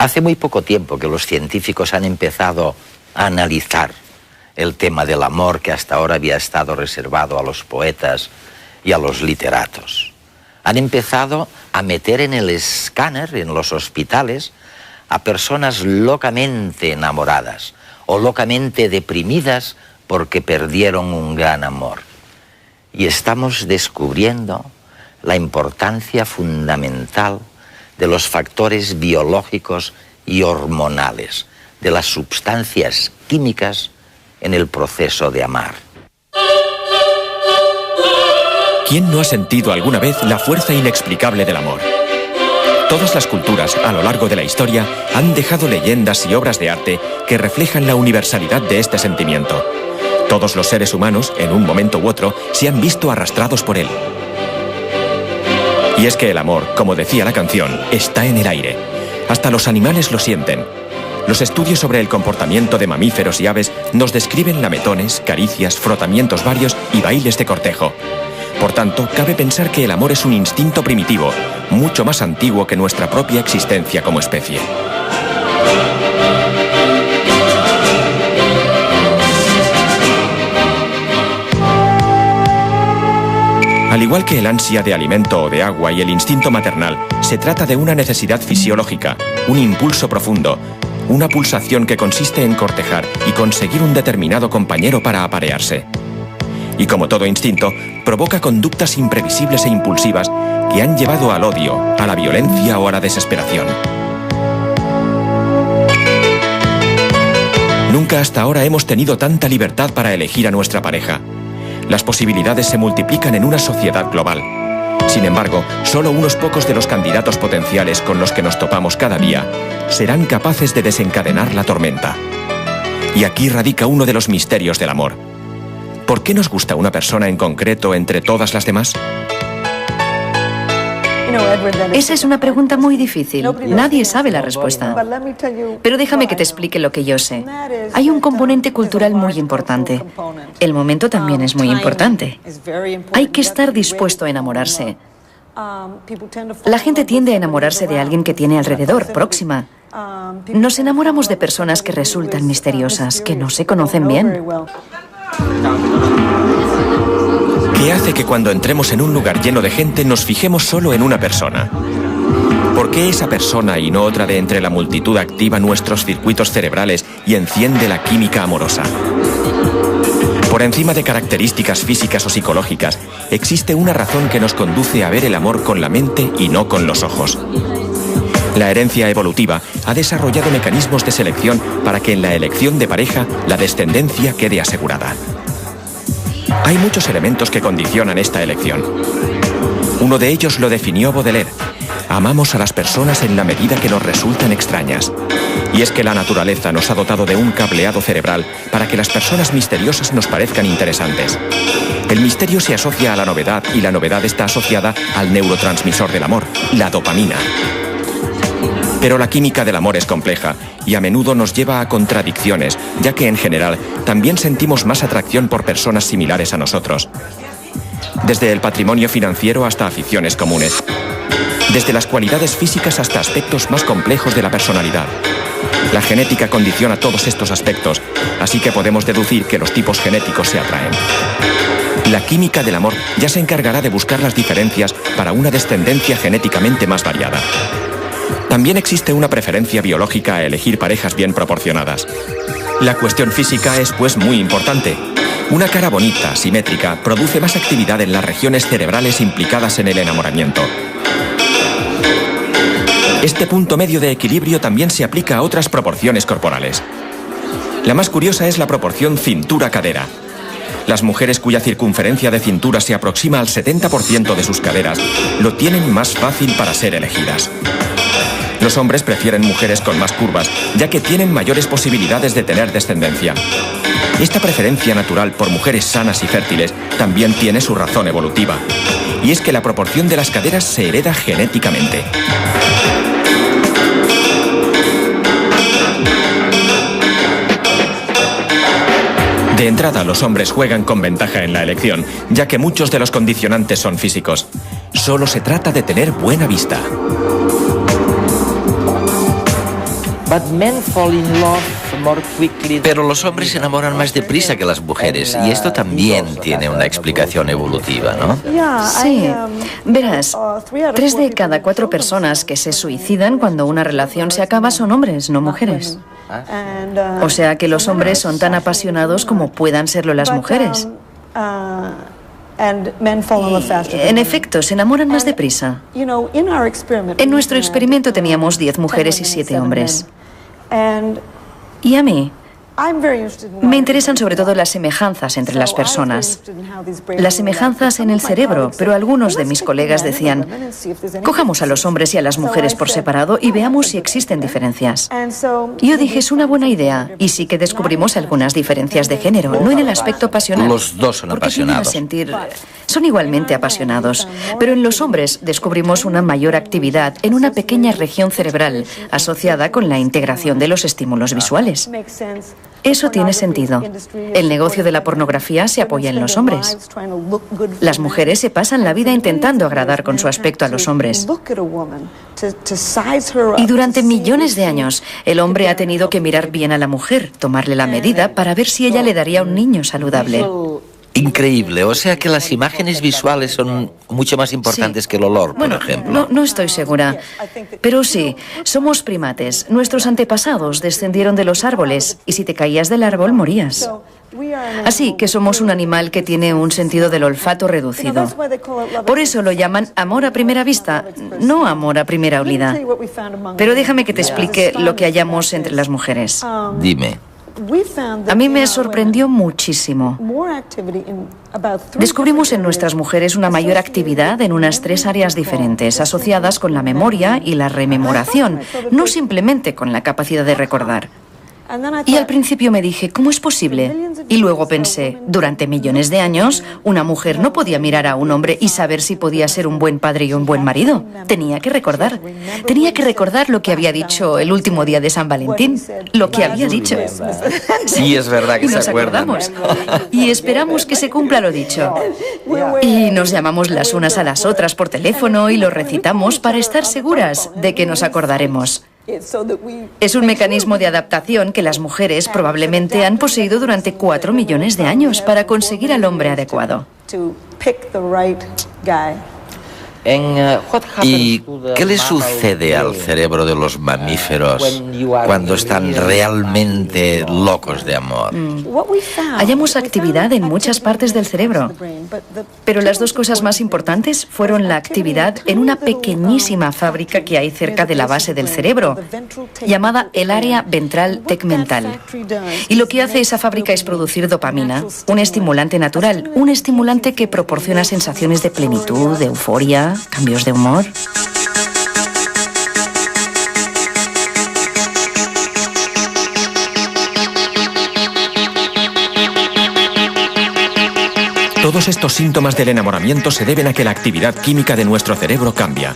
Hace muy poco tiempo que los científicos han empezado a analizar el tema del amor que hasta ahora había estado reservado a los poetas y a los literatos. Han empezado a meter en el escáner, en los hospitales, a personas locamente enamoradas o locamente deprimidas porque perdieron un gran amor. Y estamos descubriendo la importancia fundamental de los factores biológicos y hormonales, de las sustancias químicas en el proceso de amar. ¿Quién no ha sentido alguna vez la fuerza inexplicable del amor? Todas las culturas a lo largo de la historia han dejado leyendas y obras de arte que reflejan la universalidad de este sentimiento. Todos los seres humanos, en un momento u otro, se han visto arrastrados por él. Y es que el amor, como decía la canción, está en el aire. Hasta los animales lo sienten. Los estudios sobre el comportamiento de mamíferos y aves nos describen lametones, caricias, frotamientos varios y bailes de cortejo. Por tanto, cabe pensar que el amor es un instinto primitivo, mucho más antiguo que nuestra propia existencia como especie. Al igual que el ansia de alimento o de agua y el instinto maternal, se trata de una necesidad fisiológica, un impulso profundo, una pulsación que consiste en cortejar y conseguir un determinado compañero para aparearse. Y como todo instinto, provoca conductas imprevisibles e impulsivas que han llevado al odio, a la violencia o a la desesperación. Nunca hasta ahora hemos tenido tanta libertad para elegir a nuestra pareja. Las posibilidades se multiplican en una sociedad global. Sin embargo, solo unos pocos de los candidatos potenciales con los que nos topamos cada día serán capaces de desencadenar la tormenta. Y aquí radica uno de los misterios del amor. ¿Por qué nos gusta una persona en concreto entre todas las demás? Esa es una pregunta muy difícil. Nadie sabe la respuesta. Pero déjame que te explique lo que yo sé. Hay un componente cultural muy importante. El momento también es muy importante. Hay que estar dispuesto a enamorarse. La gente tiende a enamorarse de alguien que tiene alrededor, próxima. Nos enamoramos de personas que resultan misteriosas, que no se conocen bien. ¿Qué hace que cuando entremos en un lugar lleno de gente nos fijemos solo en una persona? ¿Por qué esa persona y no otra de entre la multitud activa nuestros circuitos cerebrales y enciende la química amorosa? Por encima de características físicas o psicológicas, existe una razón que nos conduce a ver el amor con la mente y no con los ojos. La herencia evolutiva ha desarrollado mecanismos de selección para que en la elección de pareja la descendencia quede asegurada. Hay muchos elementos que condicionan esta elección. Uno de ellos lo definió Baudelaire. Amamos a las personas en la medida que nos resultan extrañas. Y es que la naturaleza nos ha dotado de un cableado cerebral para que las personas misteriosas nos parezcan interesantes. El misterio se asocia a la novedad y la novedad está asociada al neurotransmisor del amor, la dopamina. Pero la química del amor es compleja y a menudo nos lleva a contradicciones, ya que en general también sentimos más atracción por personas similares a nosotros. Desde el patrimonio financiero hasta aficiones comunes. Desde las cualidades físicas hasta aspectos más complejos de la personalidad. La genética condiciona todos estos aspectos, así que podemos deducir que los tipos genéticos se atraen. La química del amor ya se encargará de buscar las diferencias para una descendencia genéticamente más variada. También existe una preferencia biológica a elegir parejas bien proporcionadas. La cuestión física es, pues, muy importante. Una cara bonita, simétrica, produce más actividad en las regiones cerebrales implicadas en el enamoramiento. Este punto medio de equilibrio también se aplica a otras proporciones corporales. La más curiosa es la proporción cintura-cadera. Las mujeres cuya circunferencia de cintura se aproxima al 70% de sus caderas lo tienen más fácil para ser elegidas. Los hombres prefieren mujeres con más curvas, ya que tienen mayores posibilidades de tener descendencia. Esta preferencia natural por mujeres sanas y fértiles también tiene su razón evolutiva. Y es que la proporción de las caderas se hereda genéticamente. De entrada, los hombres juegan con ventaja en la elección, ya que muchos de los condicionantes son físicos. Solo se trata de tener buena vista. Pero los hombres se enamoran más deprisa que las mujeres, y esto también tiene una explicación evolutiva, ¿no? Sí. Verás, 3 de cada 4 personas que se suicidan cuando una relación se acaba son hombres, no mujeres. O sea que los hombres son tan apasionados como puedan serlo las mujeres. En efecto, se enamoran más deprisa. En nuestro experimento teníamos 10 mujeres y 7 hombres. Y a mí me interesan sobre todo las semejanzas entre las personas. Las semejanzas en el cerebro, pero algunos de mis colegas decían, cojamos a los hombres y a las mujeres por separado y veamos si existen diferencias. Yo dije, es una buena idea, y sí que descubrimos algunas diferencias de género, no en el aspecto pasional. Los dos son apasionados. Son igualmente apasionados, pero en los hombres descubrimos una mayor actividad en una pequeña región cerebral asociada con la integración de los estímulos visuales. Eso tiene sentido. El negocio de la pornografía se apoya en los hombres. Las mujeres se pasan la vida intentando agradar con su aspecto a los hombres. Y durante millones de años, el hombre ha tenido que mirar bien a la mujer, tomarle la medida para ver si ella le daría un niño saludable. Increíble, o sea que las imágenes visuales son mucho más importantes que el olor, por ejemplo. No estoy segura, pero sí, somos primates. Nuestros antepasados descendieron de los árboles y si te caías del árbol morías. Así que somos un animal que tiene un sentido del olfato reducido. Por eso lo llaman amor a primera vista, no amor a primera olida. Pero déjame que te explique lo que hallamos entre las mujeres. Dime. A mí me sorprendió muchísimo. Descubrimos en nuestras mujeres una mayor actividad en unas 3 áreas diferentes, asociadas con la memoria y la rememoración, no simplemente con la capacidad de recordar. Y al principio me dije, ¿cómo es posible? Y luego pensé, durante millones de años, una mujer no podía mirar a un hombre y saber si podía ser un buen padre y un buen marido. Tenía que recordar. Tenía que recordar lo que había dicho el último día de San Valentín. Lo que había dicho. Sí, es verdad que nos acordamos. Y esperamos que se cumpla lo dicho. Y nos llamamos las unas a las otras por teléfono y lo recitamos para estar seguras de que nos acordaremos. Es un mecanismo de adaptación que las mujeres probablemente han poseído durante 4 millones de años para conseguir al hombre adecuado. ¿Y qué le sucede al cerebro de los mamíferos cuando están realmente locos de amor? Hallamos actividad en muchas partes del cerebro, pero las 2 cosas más importantes fueron la actividad en una pequeñísima fábrica que hay cerca de la base del cerebro, llamada el área ventral tegmental. Y lo que hace esa fábrica es producir dopamina, un estimulante natural, un estimulante que proporciona sensaciones de plenitud, de euforia, cambios de humor. Todos estos síntomas del enamoramiento se deben a que la actividad química de nuestro cerebro cambia.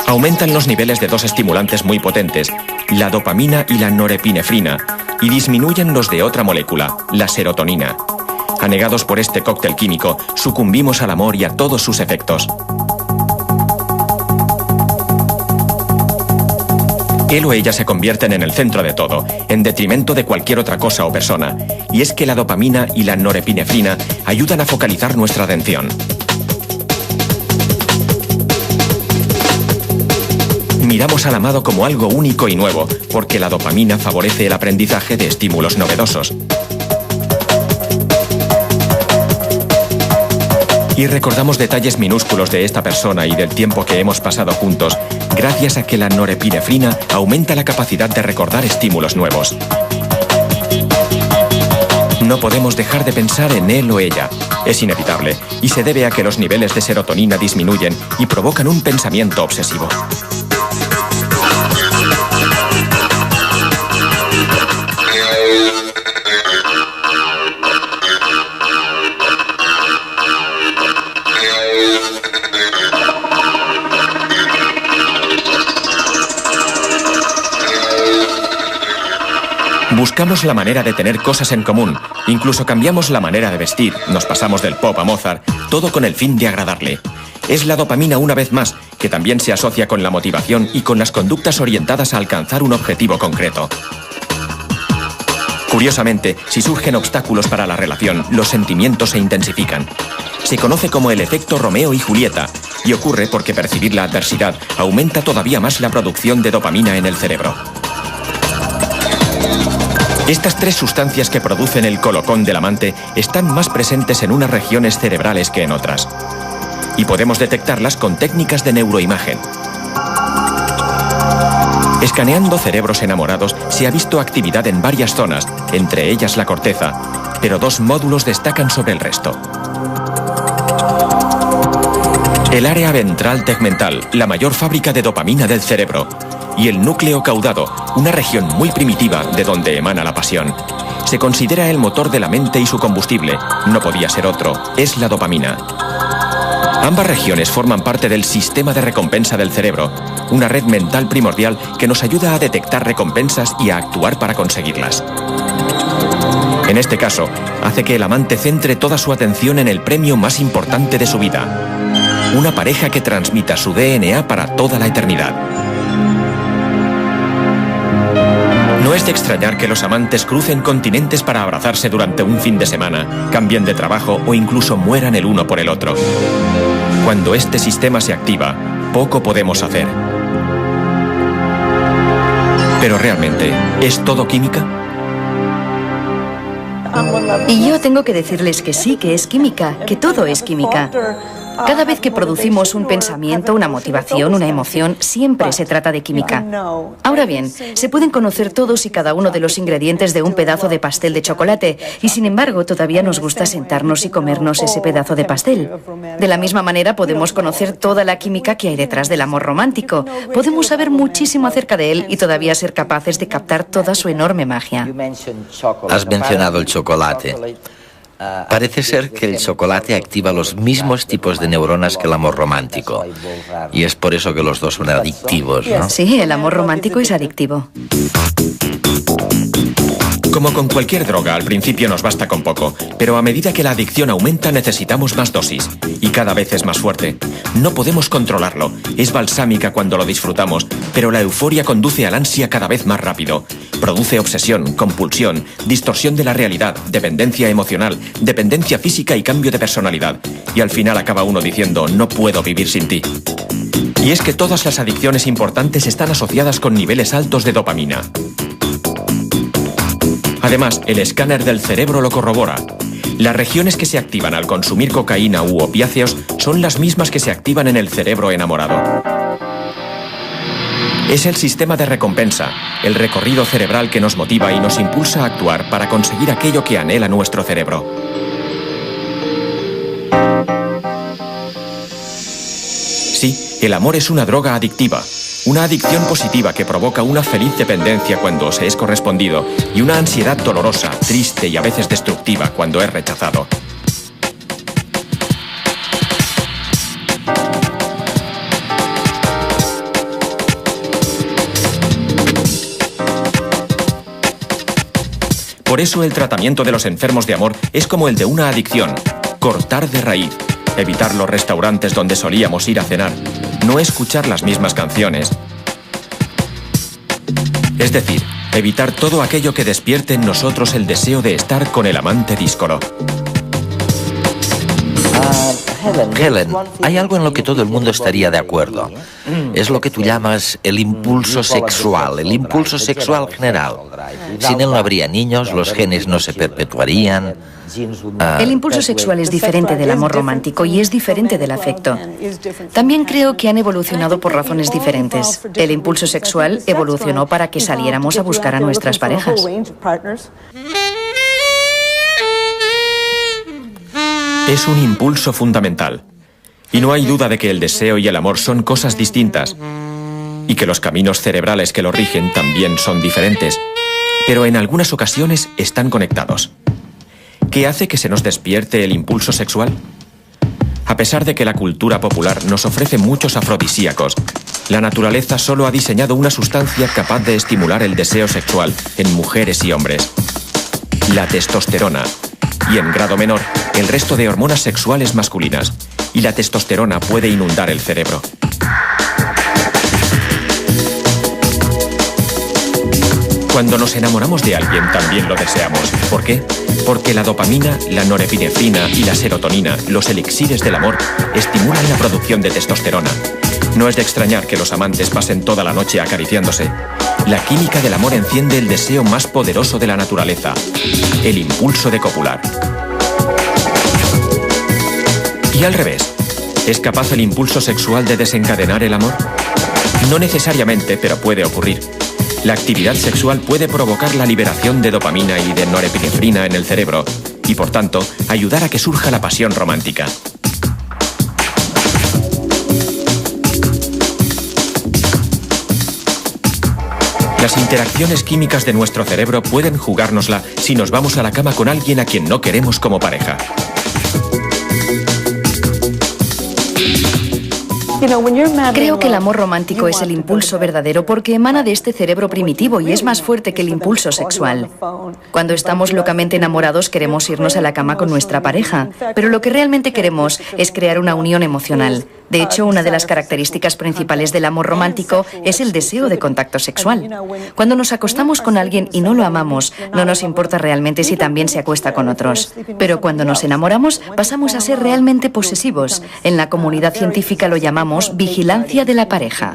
Aumentan los niveles de 2 estimulantes muy potentes, la dopamina y la norepinefrina, y disminuyen los de otra molécula, la serotonina. Anegados por este cóctel químico, sucumbimos al amor y a todos sus efectos. Él o ella se convierten en el centro de todo, en detrimento de cualquier otra cosa o persona. Y es que la dopamina y la norepinefrina ayudan a focalizar nuestra atención. Miramos al amado como algo único y nuevo, porque la dopamina favorece el aprendizaje de estímulos novedosos. Y recordamos detalles minúsculos de esta persona y del tiempo que hemos pasado juntos, gracias a que la norepinefrina aumenta la capacidad de recordar estímulos nuevos. No podemos dejar de pensar en él o ella. Es inevitable, y se debe a que los niveles de serotonina disminuyen y provocan un pensamiento obsesivo. Buscamos la manera de tener cosas en común, incluso cambiamos la manera de vestir, nos pasamos del pop a Mozart, todo con el fin de agradarle. Es la dopamina una vez más, que también se asocia con la motivación y con las conductas orientadas a alcanzar un objetivo concreto. Curiosamente, si surgen obstáculos para la relación, los sentimientos se intensifican. Se conoce como el efecto Romeo y Julieta, y ocurre porque percibir la adversidad aumenta todavía más la producción de dopamina en el cerebro. Estas tres sustancias que producen el colocón del amante están más presentes en unas regiones cerebrales que en otras. Y podemos detectarlas con técnicas de neuroimagen. Escaneando cerebros enamorados se ha visto actividad en varias zonas, entre ellas la corteza, pero dos módulos destacan sobre el resto. El área ventral tegmental, la mayor fábrica de dopamina del cerebro, y el núcleo caudado, una región muy primitiva de donde emana la pasión. Se considera el motor de la mente y su combustible, no podía ser otro, es la dopamina. Ambas regiones forman parte del sistema de recompensa del cerebro, una red mental primordial que nos ayuda a detectar recompensas y a actuar para conseguirlas. En este caso, hace que el amante centre toda su atención en el premio más importante de su vida, una pareja que transmita su DNA para toda la eternidad. No es de extrañar que los amantes crucen continentes para abrazarse durante un fin de semana, cambien de trabajo o incluso mueran el uno por el otro. Cuando este sistema se activa, poco podemos hacer. Pero realmente, ¿es todo química? Y yo tengo que decirles que sí, que es química, que todo es química. Cada vez que producimos un pensamiento, una motivación, una emoción, siempre se trata de química. Ahora bien, se pueden conocer todos y cada uno de los ingredientes de un pedazo de pastel de chocolate, y sin embargo todavía nos gusta sentarnos y comernos ese pedazo de pastel. De la misma manera podemos conocer toda la química que hay detrás del amor romántico. Podemos saber muchísimo acerca de él y todavía ser capaces de captar toda su enorme magia. Has mencionado el chocolate. Parece ser que el chocolate activa los mismos tipos de neuronas que el amor romántico. Y es por eso que los dos son adictivos, ¿no? Sí, el amor romántico es adictivo. Como con cualquier droga, al principio nos basta con poco, pero a medida que la adicción aumenta necesitamos más dosis, y cada vez es más fuerte. No podemos controlarlo, es balsámica cuando lo disfrutamos, pero la euforia conduce al ansia cada vez más rápido. Produce obsesión, compulsión, distorsión de la realidad, dependencia emocional, dependencia física y cambio de personalidad. Y al final acaba uno diciendo, no puedo vivir sin ti. Y es que todas las adicciones importantes están asociadas con niveles altos de dopamina. Además, el escáner del cerebro lo corrobora. Las regiones que se activan al consumir cocaína u opiáceos son las mismas que se activan en el cerebro enamorado. Es el sistema de recompensa, el recorrido cerebral que nos motiva y nos impulsa a actuar para conseguir aquello que anhela nuestro cerebro. Sí, el amor es una droga adictiva. Una adicción positiva que provoca una feliz dependencia cuando se es correspondido y una ansiedad dolorosa, triste y a veces destructiva cuando es rechazado. Por eso el tratamiento de los enfermos de amor es como el de una adicción: cortar de raíz, evitar los restaurantes donde solíamos ir a cenar, no escuchar las mismas canciones. Es decir, evitar todo aquello que despierte en nosotros el deseo de estar con el amante díscolo. Helen, hay algo en lo que todo el mundo estaría de acuerdo. Es lo que tú llamas el impulso sexual general. Sin él no habría niños, los genes no se perpetuarían. El impulso sexual es diferente del amor romántico y es diferente del afecto. También creo que han evolucionado por razones diferentes. El impulso sexual evolucionó para que saliéramos a buscar a nuestras parejas. Es un impulso fundamental. Y no hay duda de que el deseo y el amor son cosas distintas. Y que los caminos cerebrales que lo rigen también son diferentes. Pero en algunas ocasiones están conectados. ¿Qué hace que se nos despierte el impulso sexual? A pesar de que la cultura popular nos ofrece muchos afrodisíacos, La naturaleza solo ha diseñado una sustancia capaz de estimular el deseo sexual en mujeres y hombres: la testosterona, y en grado menor, el resto de hormonas sexuales masculinas. Y la testosterona puede inundar el cerebro. Cuando nos enamoramos de alguien, también lo deseamos. ¿Por qué? Porque la dopamina, la norepinefrina y la serotonina, los elixires del amor, estimulan la producción de testosterona. No es de extrañar que los amantes pasen toda la noche acariciándose. La química del amor enciende el deseo más poderoso de la naturaleza: el impulso de copular. Y al revés, ¿es capaz el impulso sexual de desencadenar el amor? No necesariamente, pero puede ocurrir. La actividad sexual puede provocar la liberación de dopamina y de norepinefrina en el cerebro y, por tanto, ayudar a que surja la pasión romántica. Las interacciones químicas de nuestro cerebro pueden jugárnosla si nos vamos a la cama con alguien a quien no queremos como pareja. Creo que el amor romántico es el impulso verdadero porque emana de este cerebro primitivo y es más fuerte que el impulso sexual. Cuando estamos locamente enamorados queremos irnos a la cama con nuestra pareja, pero lo que realmente queremos es crear una unión emocional. De hecho, una de las características principales del amor romántico es el deseo de contacto sexual. Cuando nos acostamos con alguien y no lo amamos, no nos importa realmente si también se acuesta con otros. Pero cuando nos enamoramos, pasamos a ser realmente posesivos. En la comunidad científica lo llamamos vigilancia de la pareja.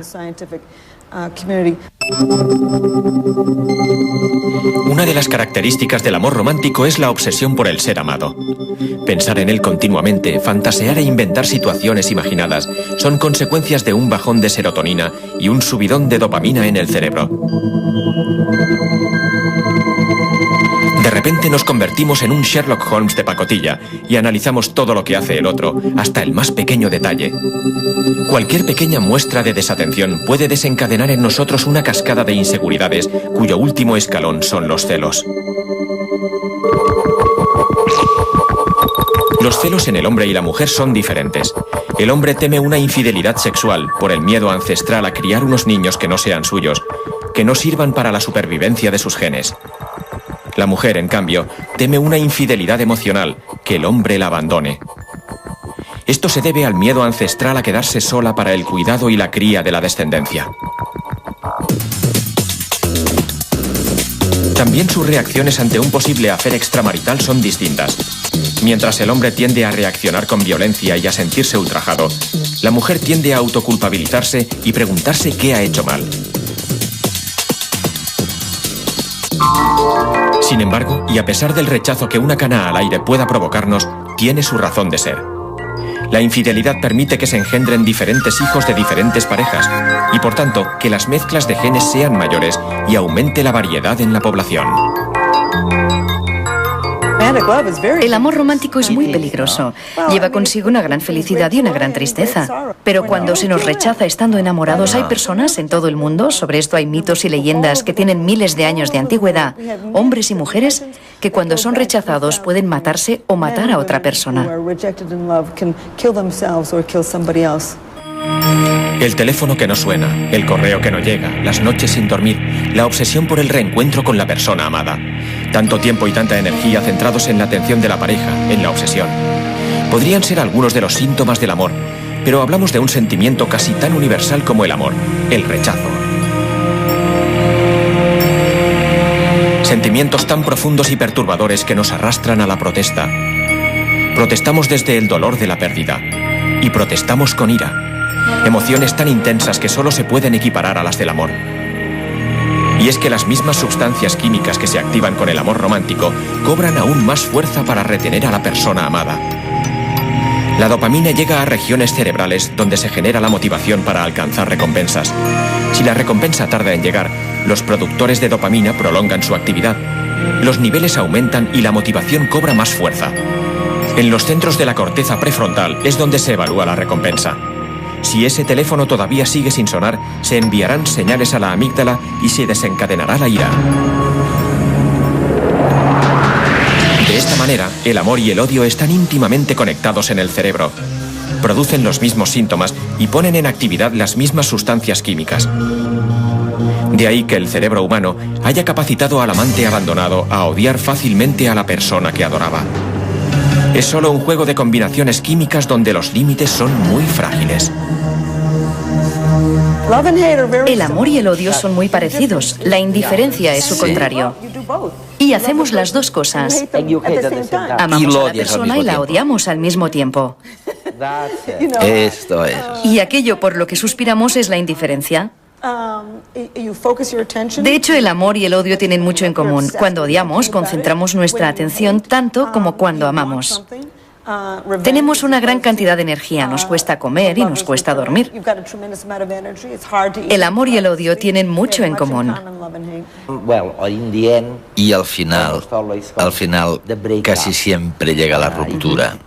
Una de las características del amor romántico es la obsesión por el ser amado. Pensar en él continuamente, fantasear e inventar situaciones imaginadas son consecuencias de un bajón de serotonina y un subidón de dopamina en el cerebro. De repente nos convertimos en un Sherlock Holmes de pacotilla y analizamos todo lo que hace el otro, hasta el más pequeño detalle. Cualquier pequeña muestra de desatención puede desencadenar en nosotros una cascada de inseguridades, cuyo último escalón son los celos. Los celos en el hombre y la mujer son diferentes. El hombre teme una infidelidad sexual por el miedo ancestral a criar unos niños que no sean suyos, que no sirvan para la supervivencia de sus genes. La mujer, en cambio, teme una infidelidad emocional, que el hombre la abandone. Esto se debe al miedo ancestral a quedarse sola para el cuidado y la cría de la descendencia. También sus reacciones ante un posible afer extramarital son distintas. Mientras el hombre tiende a reaccionar con violencia y a sentirse ultrajado, la mujer tiende a autoculpabilizarse y preguntarse qué ha hecho mal. Sin embargo, y a pesar del rechazo que una cana al aire pueda provocarnos, tiene su razón de ser. La infidelidad permite que se engendren diferentes hijos de diferentes parejas y, por tanto, que las mezclas de genes sean mayores y aumente la variedad en la población. El amor romántico es muy peligroso. Lleva consigo una gran felicidad y una gran tristeza. Pero cuando se nos rechaza estando enamorados, hay personas en todo el mundo, sobre esto hay mitos y leyendas que tienen miles de años de antigüedad, hombres y mujeres, que cuando son rechazados pueden matarse o matar a otra persona. El teléfono que no suena, el correo que no llega, las noches sin dormir, la obsesión por el reencuentro con la persona amada. Tanto tiempo y tanta energía centrados en la atención de la pareja, en la obsesión. Podrían ser algunos de los síntomas del amor, pero hablamos de un sentimiento casi tan universal como el amor, el rechazo. Sentimientos tan profundos y perturbadores que nos arrastran a la protesta. Protestamos desde el dolor de la pérdida y protestamos con ira. Emociones tan intensas que solo se pueden equiparar a las del amor. Y es que las mismas sustancias químicas que se activan con el amor romántico cobran aún más fuerza para retener a la persona amada. La dopamina llega a regiones cerebrales donde se genera la motivación para alcanzar recompensas. Si la recompensa tarda en llegar, los productores de dopamina prolongan su actividad. Los niveles aumentan y la motivación cobra más fuerza. En los centros de la corteza prefrontal es donde se evalúa la recompensa. Si ese teléfono todavía sigue sin sonar, se enviarán señales a la amígdala y se desencadenará la ira. De esta manera, el amor y el odio están íntimamente conectados en el cerebro. producen los mismos síntomas y ponen en actividad las mismas sustancias químicas. De ahí que el cerebro humano haya capacitado al amante abandonado a odiar fácilmente a la persona que adoraba. Es solo un juego de combinaciones químicas donde los límites son muy frágiles. El amor y el odio son muy parecidos. La indiferencia es su contrario. Y hacemos las dos cosas. Amamos a la persona y la odiamos al mismo tiempo. Esto es. Y aquello por lo que suspiramos es la indiferencia. De hecho, el amor y el odio tienen mucho en común. Cuando odiamos, concentramos nuestra atención tanto como cuando amamos. Tenemos una gran cantidad de energía, nos cuesta comer y nos cuesta dormir. El amor y el odio tienen mucho en común. Y al final casi siempre llega la ruptura.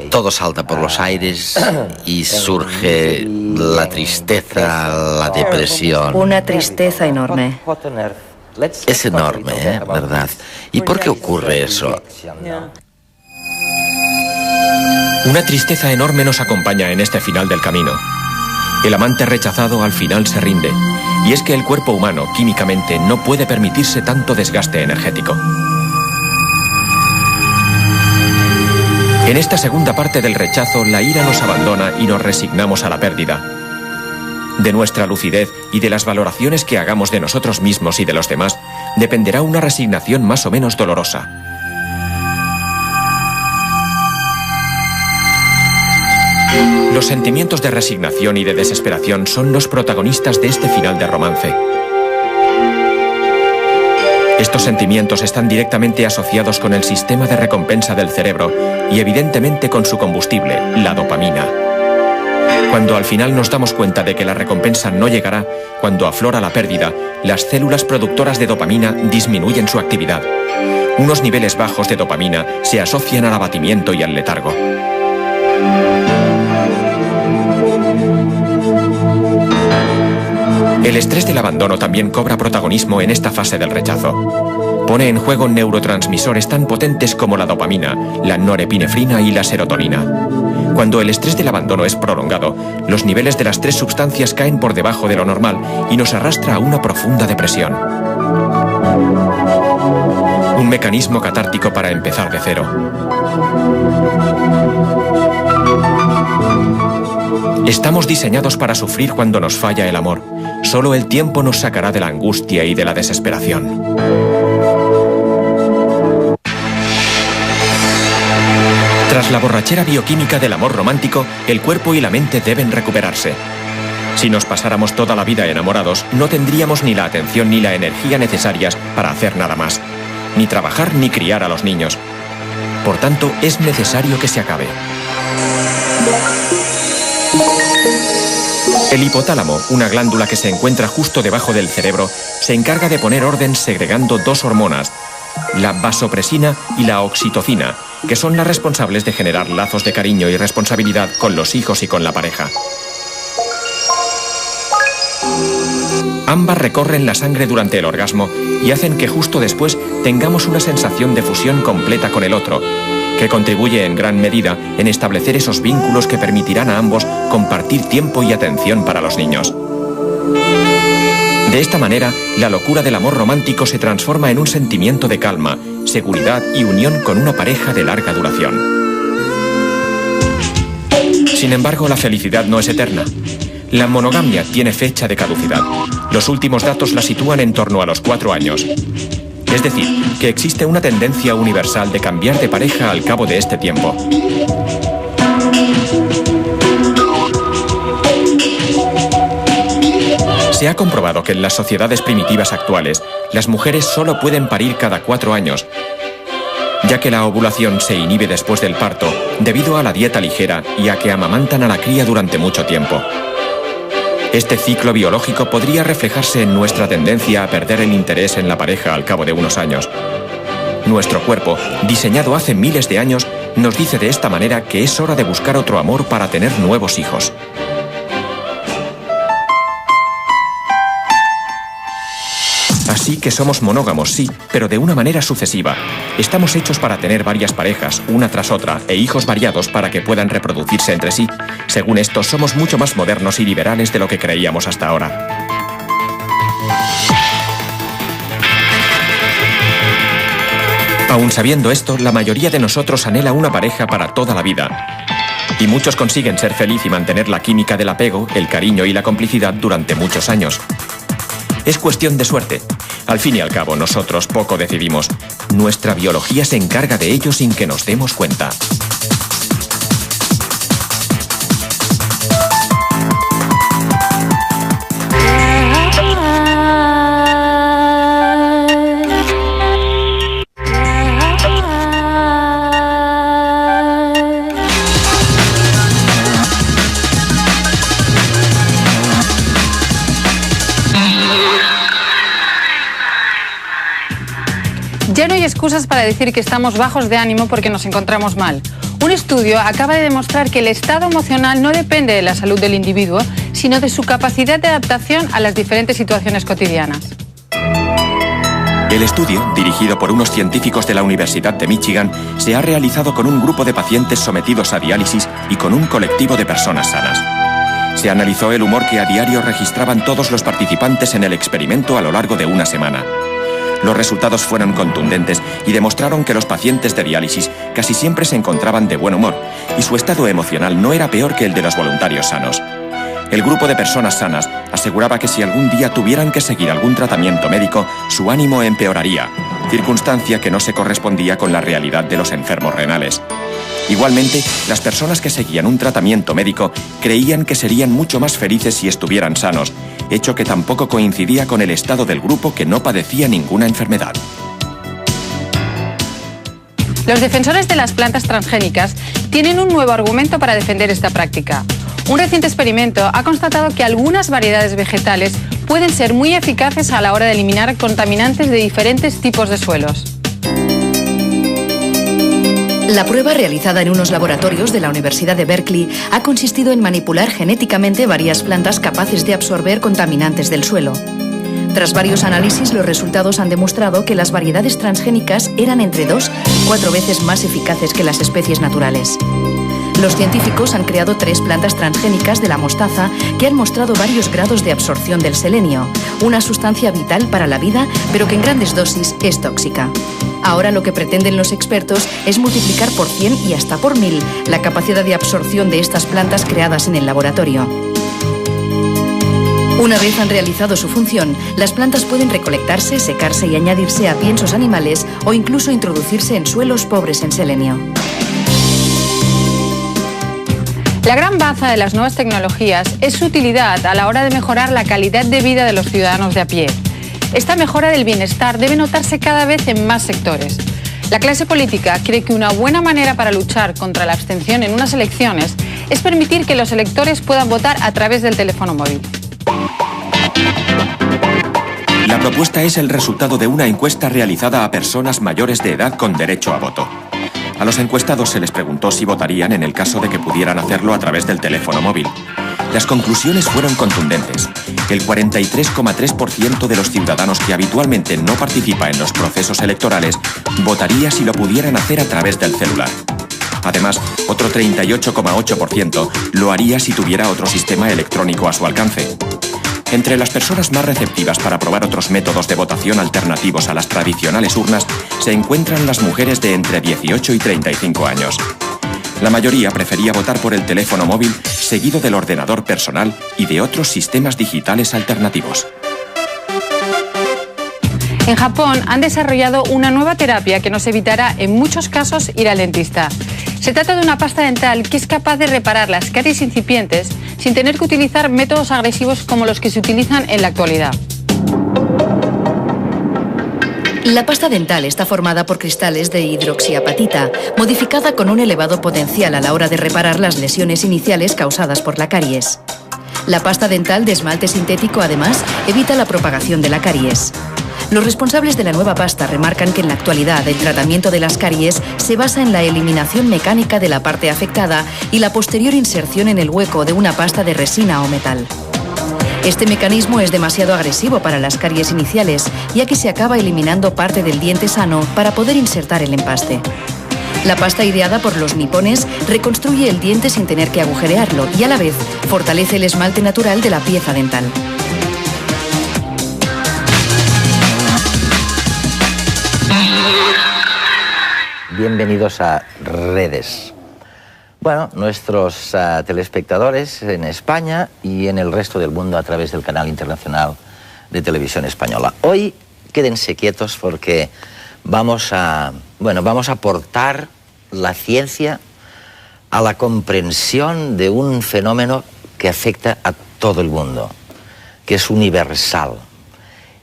Todo salta por los aires y surge la tristeza, la depresión. Una tristeza enorme. Es enorme, ¿verdad? ¿Y por qué ocurre eso? Una tristeza enorme nos acompaña en este final del camino. El amante rechazado al final se rinde, y es que el cuerpo humano, químicamente, no puede permitirse tanto desgaste energético. En esta segunda parte del rechazo, la ira nos abandona y nos resignamos a la pérdida. De nuestra lucidez y de las valoraciones que hagamos de nosotros mismos y de los demás, dependerá una resignación más o menos dolorosa. Los sentimientos de resignación y de desesperación son los protagonistas de este final de romance. Estos sentimientos están directamente asociados con el sistema de recompensa del cerebro y evidentemente con su combustible, la dopamina. Cuando al final nos damos cuenta de que la recompensa no llegará, cuando aflora la pérdida, las células productoras de dopamina disminuyen su actividad. Unos niveles bajos de dopamina se asocian al abatimiento y al letargo. El estrés del abandono también cobra protagonismo en esta fase del rechazo. Pone en juego neurotransmisores tan potentes como la dopamina, la norepinefrina y la serotonina. Cuando el estrés del abandono es prolongado, los niveles de las tres sustancias caen por debajo de lo normal y nos arrastra a una profunda depresión. Un mecanismo catártico para empezar de cero. Estamos diseñados para sufrir cuando nos falla el amor. Solo el tiempo nos sacará de la angustia y de la desesperación. Tras la borrachera bioquímica del amor romántico, el cuerpo y la mente deben recuperarse. Si nos pasáramos toda la vida enamorados, no tendríamos ni la atención ni la energía necesarias para hacer nada más. Ni trabajar ni criar a los niños. Por tanto, es necesario que se acabe. El hipotálamo, una glándula que se encuentra justo debajo del cerebro, se encarga de poner orden segregando dos hormonas, la vasopresina y la oxitocina, que son las responsables de generar lazos de cariño y responsabilidad con los hijos y con la pareja. Ambas recorren la sangre durante el orgasmo y hacen que justo después tengamos una sensación de fusión completa con el otro, que contribuye en gran medida en establecer esos vínculos que permitirán a ambos compartir tiempo y atención para los niños. De esta manera, la locura del amor romántico se transforma en un sentimiento de calma, seguridad y unión con una pareja de larga duración. Sin embargo, la felicidad no es eterna. La monogamia tiene fecha de caducidad. Los últimos datos la sitúan en torno a los 4 años. Es decir, que existe una tendencia universal de cambiar de pareja al cabo de este tiempo. Se ha comprobado que en las sociedades primitivas actuales, las mujeres solo pueden parir cada 4 años, ya que la ovulación se inhibe después del parto debido a la dieta ligera y a que amamantan a la cría durante mucho tiempo. Este ciclo biológico podría reflejarse en nuestra tendencia a perder el interés en la pareja al cabo de unos años. Nuestro cuerpo, diseñado hace miles de años, nos dice de esta manera que es hora de buscar otro amor para tener nuevos hijos. Sí que somos monógamos, sí, pero de una manera sucesiva. Estamos hechos para tener varias parejas, una tras otra, e hijos variados para que puedan reproducirse entre sí. Según esto, somos mucho más modernos y liberales de lo que creíamos hasta ahora. Aún sabiendo esto, la mayoría de nosotros anhela una pareja para toda la vida. Y muchos consiguen ser feliz y mantener la química del apego, el cariño y la complicidad durante muchos años. Es cuestión de suerte. Al fin y al cabo, nosotros poco decidimos. Nuestra biología se encarga de ello sin que nos demos cuenta. Ya no hay excusas para decir que estamos bajos de ánimo porque nos encontramos mal. Un estudio acaba de demostrar que el estado emocional no depende de la salud del individuo, sino de su capacidad de adaptación a las diferentes situaciones cotidianas. El estudio, dirigido por unos científicos de la Universidad de Michigan, se ha realizado con un grupo de pacientes sometidos a diálisis y con un colectivo de personas sanas. Se analizó el humor que a diario registraban todos los participantes en el experimento a lo largo de una semana. Los resultados fueron contundentes y demostraron que los pacientes de diálisis casi siempre se encontraban de buen humor y su estado emocional no era peor que el de los voluntarios sanos. El grupo de personas sanas aseguraba que si algún día tuvieran que seguir algún tratamiento médico, su ánimo empeoraría, circunstancia que no se correspondía con la realidad de los enfermos renales. Igualmente, las personas que seguían un tratamiento médico creían que serían mucho más felices si estuvieran sanos, hecho que tampoco coincidía con el estado del grupo que no padecía ninguna enfermedad. Los defensores de las plantas transgénicas tienen un nuevo argumento para defender esta práctica. Un reciente experimento ha constatado que algunas variedades vegetales pueden ser muy eficaces a la hora de eliminar contaminantes de diferentes tipos de suelos. La prueba realizada en unos laboratorios de la Universidad de Berkeley ha consistido en manipular genéticamente varias plantas capaces de absorber contaminantes del suelo. Tras varios análisis, los resultados han demostrado que las variedades transgénicas eran entre 2 y 4 veces más eficaces que las especies naturales. Los científicos han creado 3 plantas transgénicas de la mostaza que han mostrado varios grados de absorción del selenio, una sustancia vital para la vida, pero que en grandes dosis es tóxica. Ahora lo que pretenden los expertos es multiplicar por 100 y hasta por 1000 la capacidad de absorción de estas plantas creadas en el laboratorio. Una vez han realizado su función, las plantas pueden recolectarse, secarse y añadirse a piensos animales o incluso introducirse en suelos pobres en selenio. La gran baza de las nuevas tecnologías es su utilidad a la hora de mejorar la calidad de vida de los ciudadanos de a pie. Esta mejora del bienestar debe notarse cada vez en más sectores. La clase política cree que una buena manera para luchar contra la abstención en unas elecciones es permitir que los electores puedan votar a través del teléfono móvil. La propuesta es el resultado de una encuesta realizada a personas mayores de edad con derecho a voto. A los encuestados se les preguntó si votarían en el caso de que pudieran hacerlo a través del teléfono móvil. Las conclusiones fueron contundentes. El 43,3% de los ciudadanos que habitualmente no participa en los procesos electorales votaría si lo pudieran hacer a través del celular. Además, otro 38,8% lo haría si tuviera otro sistema electrónico a su alcance. Entre las personas más receptivas para probar otros métodos de votación alternativos a las tradicionales urnas se encuentran las mujeres de entre 18 y 35 años. La mayoría prefería votar por el teléfono móvil, seguido del ordenador personal y de otros sistemas digitales alternativos. En Japón han desarrollado una nueva terapia que nos evitará en muchos casos ir al dentista. Se trata de una pasta dental que es capaz de reparar las caries incipientes sin tener que utilizar métodos agresivos como los que se utilizan en la actualidad. La pasta dental está formada por cristales de hidroxiapatita, modificada con un elevado potencial a la hora de reparar las lesiones iniciales causadas por la caries. La pasta dental de esmalte sintético, además, evita la propagación de la caries. Los responsables de la nueva pasta remarcan que en la actualidad el tratamiento de las caries se basa en la eliminación mecánica de la parte afectada y la posterior inserción en el hueco de una pasta de resina o metal. Este mecanismo es demasiado agresivo para las caries iniciales, ya que se acaba eliminando parte del diente sano para poder insertar el empaste. La pasta ideada por los nipones reconstruye el diente sin tener que agujerearlo y a la vez fortalece el esmalte natural de la pieza dental. Bienvenidos a Redes. Bueno, nuestros telespectadores en España y en el resto del mundo a través del canal internacional de televisión española. Hoy quédense quietos porque vamos a aportar la ciencia a la comprensión de un fenómeno que afecta a todo el mundo, que es universal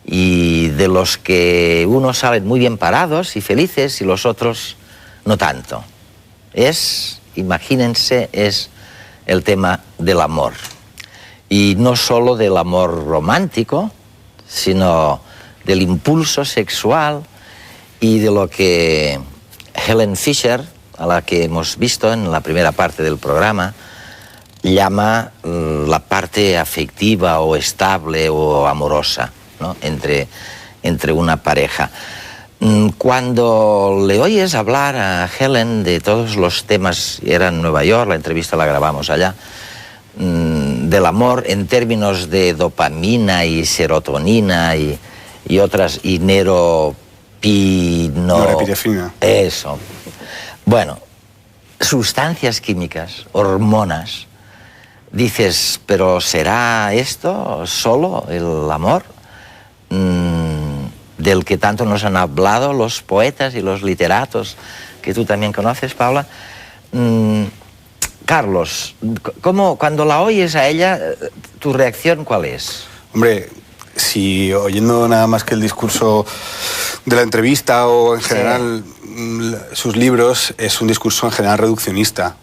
y de los que unos salen muy bien parados y felices y los otros no tanto. Imagínense, es el tema del amor. Y no solo del amor romántico, sino del impulso sexual y de lo que Helen Fisher, a la que hemos visto en la primera parte del programa, llama la parte afectiva o estable o amorosa, ¿no? entre una pareja. Cuando le oyes hablar a Helen de todos los temas, era en Nueva York, la entrevista la grabamos allá, del amor en términos de dopamina y serotonina y otras, y norepinefrina. Eso. Bueno, sustancias químicas, hormonas. Dices, ¿pero será esto solo el amor? Del que tanto nos han hablado los poetas y los literatos, que tú también conoces, Paula. Carlos, cuando la oyes a ella, ¿tu reacción cuál es? Hombre, si oyendo nada más que el discurso de la entrevista o en general sus libros, es un discurso en general reduccionista.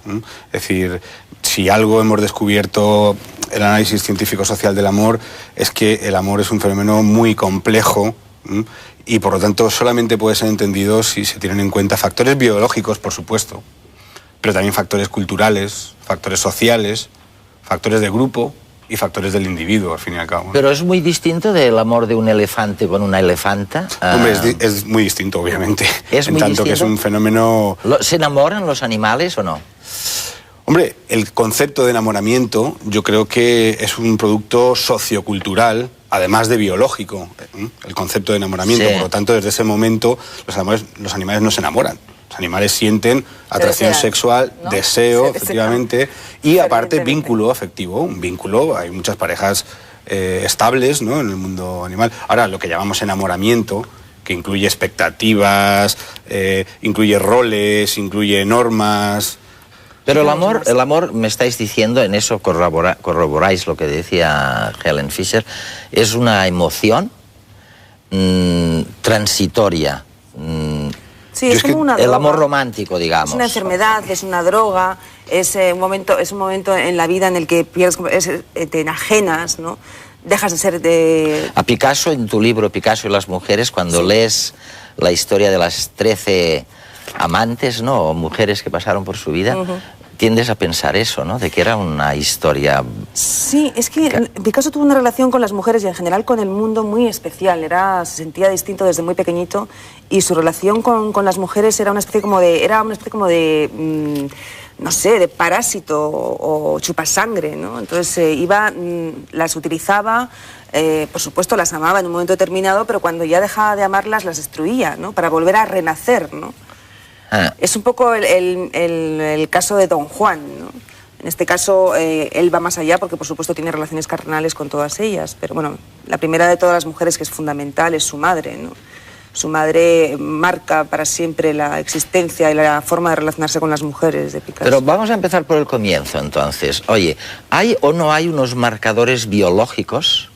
Es decir, si algo hemos descubierto el análisis científico-social del amor, es que el amor es un fenómeno muy complejo y por lo tanto solamente puede ser entendido si se tienen en cuenta factores biológicos, por supuesto, pero también factores culturales, factores sociales, factores de grupo y factores del individuo, al fin y al cabo. Pero es muy distinto del amor de un elefante con una elefanta. Hombre, es muy distinto, obviamente. Es en muy tanto distinto. Que es un fenómeno... ¿Se enamoran los animales o no? Hombre, el concepto de enamoramiento yo creo que es un producto sociocultural, además de biológico, el concepto de enamoramiento. Sí. Por lo tanto, desde ese momento los animales no se enamoran. Los animales sienten atracción sexual, ¿no? Deseo, efectivamente, y aparte vínculo afectivo. Un vínculo, hay muchas parejas estables, ¿no?, en el mundo animal. Ahora, lo que llamamos enamoramiento, que incluye expectativas, incluye roles, incluye normas... Pero el amor, me estáis diciendo, en eso corroboráis lo que decía Helen Fisher, es una emoción transitoria. Sí, es como una droga. El amor romántico, digamos. Es una enfermedad, es una droga, es un momento en la vida en el que te enajenas, ¿no? Dejas de ser de... A Picasso, en tu libro Picasso y las mujeres, cuando lees la historia de las 13... amantes, ¿no?, o mujeres que pasaron por su vida, tiendes a pensar eso, ¿no?, de que era una historia... Sí, es que Picasso tuvo una relación con las mujeres y en general con el mundo muy especial. Se sentía distinto desde muy pequeñito y su relación con las mujeres era una especie como de... no sé, de parásito o chupasangre, ¿no? Entonces las utilizaba, por supuesto las amaba en un momento determinado, pero cuando ya dejaba de amarlas las destruía, ¿no?, para volver a renacer, ¿no? Es un poco el caso de Don Juan, ¿no? En este caso él va más allá porque por supuesto tiene relaciones carnales con todas ellas, pero bueno, la primera de todas las mujeres que es fundamental es su madre, ¿no? Su madre marca para siempre la existencia y la forma de relacionarse con las mujeres de Picasso. Pero vamos a empezar por el comienzo entonces. Oye, ¿hay o no hay unos marcadores biológicos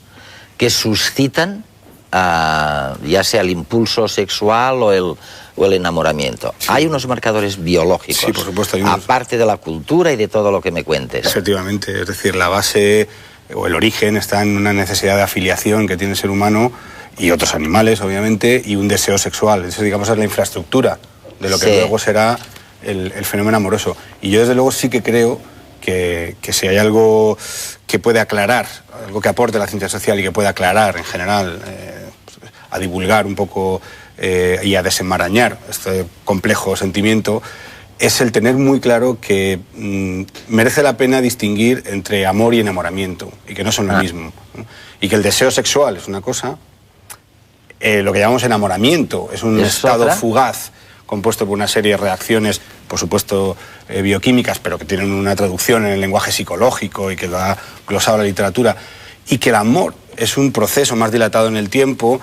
que suscitan ya sea el impulso sexual o el enamoramiento? Sí. ¿Hay unos marcadores biológicos? Sí, por supuesto. Hay unos... Aparte de la cultura y de todo lo que me cuentes. Efectivamente, es decir, la base o el origen está en una necesidad de afiliación que tiene el ser humano y otros animales, obviamente, y un deseo sexual. Eso, digamos, es la infraestructura de lo que luego será el fenómeno amoroso. Y yo, desde luego, sí que creo que si hay algo que puede aclarar, algo que aporte la ciencia social y que pueda aclarar en general, a divulgar un poco y a desenmarañar este complejo sentimiento, es el tener muy claro que merece la pena distinguir entre amor y enamoramiento, y que no son lo mismo, ¿no? Y que el deseo sexual es una cosa, lo que llamamos enamoramiento es un estado fugaz, compuesto por una serie de reacciones, por supuesto bioquímicas, pero que tienen una traducción en el lenguaje psicológico y que lo ha glosado la literatura, y que el amor es un proceso más dilatado en el tiempo,